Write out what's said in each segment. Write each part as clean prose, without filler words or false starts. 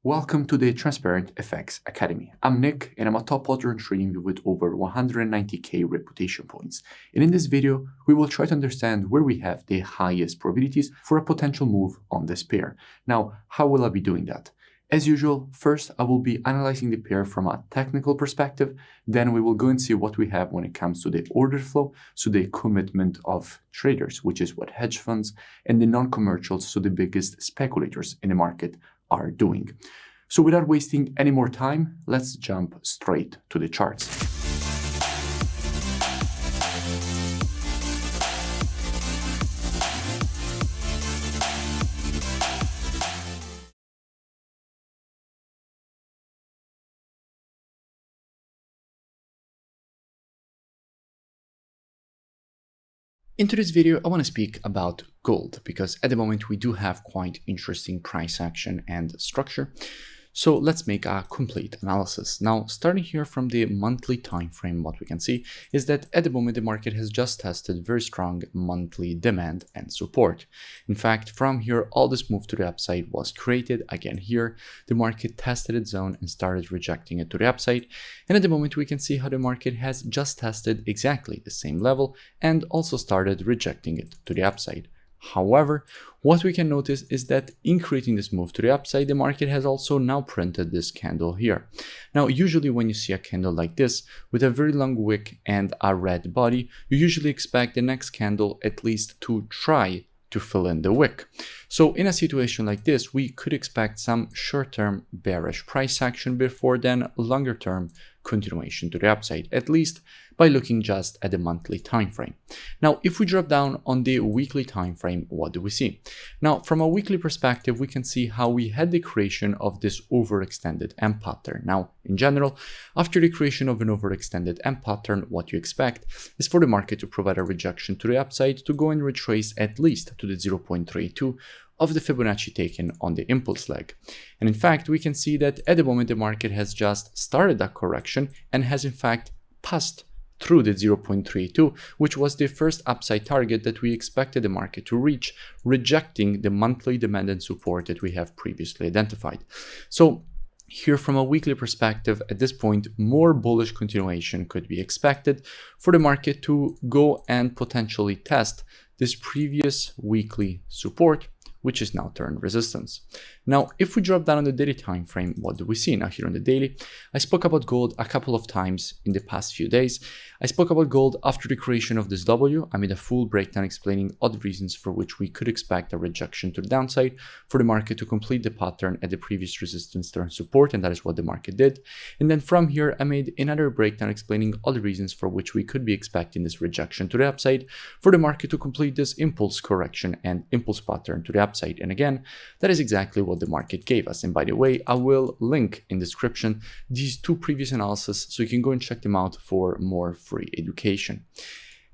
Welcome to the Transparent FX Academy. I'm Nick and I'm a top plotter in TradingView with over 190k reputation points. And in this video, we will try to understand where we have the highest probabilities for a potential move on this pair. Now, how will I be doing that? As usual, first I will be analyzing the pair from a technical perspective, then we will go and see what we have when it comes to the order flow, so the commitment of traders, which is what hedge funds and the non-commercials, so the biggest speculators in the market, are doing. So without wasting any more time, let's jump straight to the charts. In today's video, I want to speak about gold because at the moment we do have quite interesting price action and structure. So let's make a complete analysis. Now, starting here from the monthly time frame, what we can see is that at the moment the market has just tested very strong monthly demand and support. In fact, from here, all this move to the upside was created. Again, here, the market tested its zone and started rejecting it to the upside. And at the moment, we can see how the market has just tested exactly the same level and also started rejecting it to the upside. However, what we can notice is that in creating this move to the upside, the market has also now printed this candle here. Now, usually when you see a candle like this with a very long wick and a red body, you usually expect the next candle at least to try to fill in the wick. So in a situation like this, we could expect some short-term bearish price action before then longer-term continuation to the upside, at least by looking just at the monthly time frame. Now, if we drop down on the weekly time frame, what do we see? Now, from a weekly perspective, we can see how we had the creation of this overextended M pattern. Now, in general, after the creation of an overextended M pattern, what you expect is for the market to provide a rejection to the upside to go and retrace at least to the 0.32 of the Fibonacci taken on the impulse leg. And in fact, we can see that at the moment the market has just started that correction and has in fact passed through the 0.32, which was the first upside target that we expected the market to reach, rejecting the monthly demand and support that we have previously identified. So here from a weekly perspective, at this point, more bullish continuation could be expected for the market to go and potentially test this previous weekly support, which is now turned resistance. Now, if we drop down on the daily time frame, what do we see? Now here on the daily, I spoke about gold a couple of times in the past few days. I spoke about gold after the creation of this W. I made a full breakdown explaining all the reasons for which we could expect a rejection to the downside for the market to complete the pattern at the previous resistance turn support, and that is what the market did. And then from here, I made another breakdown explaining all the reasons for which we could be expecting this rejection to the upside for the market to complete this impulse correction and impulse pattern to the upside. And again, that is exactly what the market gave us. And by the way, I will link in the description these two previous analyses so you can go and check them out for more free education.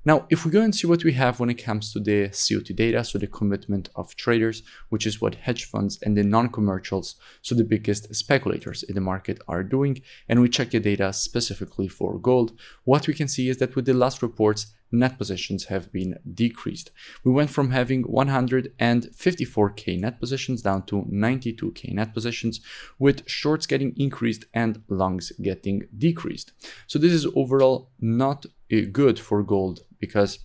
Now, if we go and see what we have when it comes to the COT data, so the commitment of traders, which is what hedge funds and the non-commercials, so the biggest speculators in the market are doing, and we check the data specifically for gold, what we can see is that with the last reports, net positions have been decreased. We went from having 154k net positions down to 92k net positions, with shorts getting increased and longs getting decreased. So this is overall not good for gold because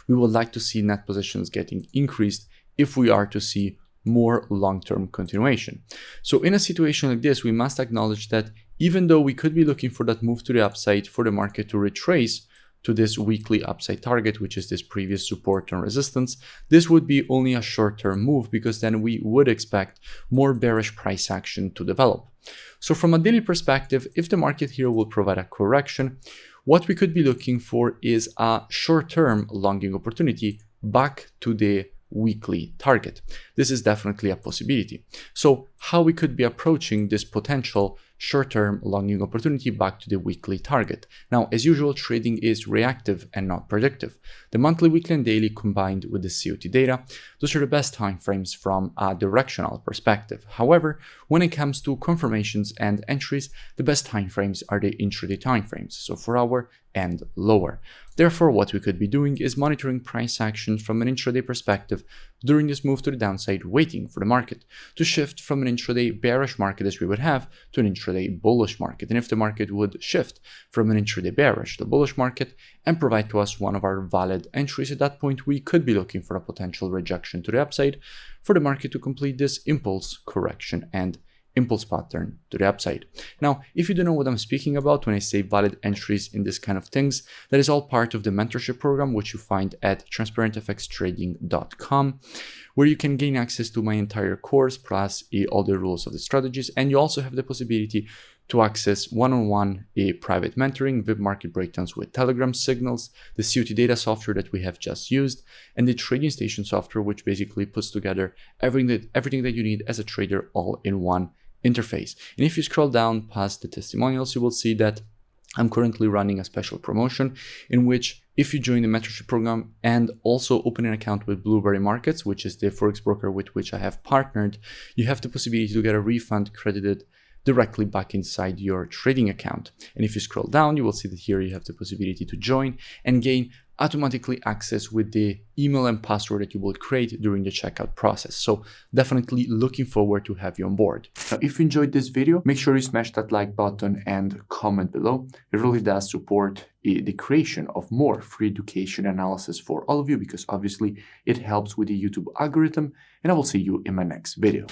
we would like to see net positions getting increased if we are to see more long-term continuation. So in a situation like this, we must acknowledge that even though we could be looking for that move to the upside for the market to retrace to this weekly upside target, which is this previous support and resistance, this would be only a short-term move because then we would expect more bearish price action to develop. So from a daily perspective, if the market here will provide a correction, what we could be looking for is a short-term longing opportunity back to the weekly target. This is definitely a possibility. So how we could be approaching this potential short-term longing opportunity back to the weekly target. Now, as usual, trading is reactive and not predictive. The monthly, weekly, and daily combined with the COT data, those are the best time frames from a directional perspective. However, when it comes to confirmations and entries, the best time frames are the intraday time frames, so 4 hour and lower. Therefore, what we could be doing is monitoring price actions from an intraday perspective during this move to the downside, waiting for the market to shift from an intraday bearish market as we would have to an intraday bullish market. And if the market would shift from an intraday bearish to bullish market and provide to us one of our valid entries, at that point we could be looking for a potential rejection to the upside for the market to complete this impulse correction and impulse pattern to the upside. Now, if you don't know what I'm speaking about when I say valid entries in this kind of things, that is all part of the mentorship program, which you find at transparentfxtrading.com, where you can gain access to my entire course plus all the rules of the strategies. And you also have the possibility to access one-on-one private mentoring, VIP market breakdowns with Telegram signals, the COT data software that we have just used, and the trading station software, which basically puts together everything that you need as a trader all in one interface. And if you scroll down past the testimonials, you will see that I'm currently running a special promotion in which if you join the mentorship program and also open an account with Blueberry Markets, which is the forex broker with which I have partnered, you have the possibility to get a refund credited directly back inside your trading account. And if you scroll down, you will see that here you have the possibility to join and gain automatically access with the email and password that you will create during the checkout process. So definitely looking forward to have you on board. Now, if you enjoyed this video, make sure you smash that like button and comment below. It really does support the creation of more free education analysis for all of you, because obviously it helps with the YouTube algorithm. And I will see you in my next video.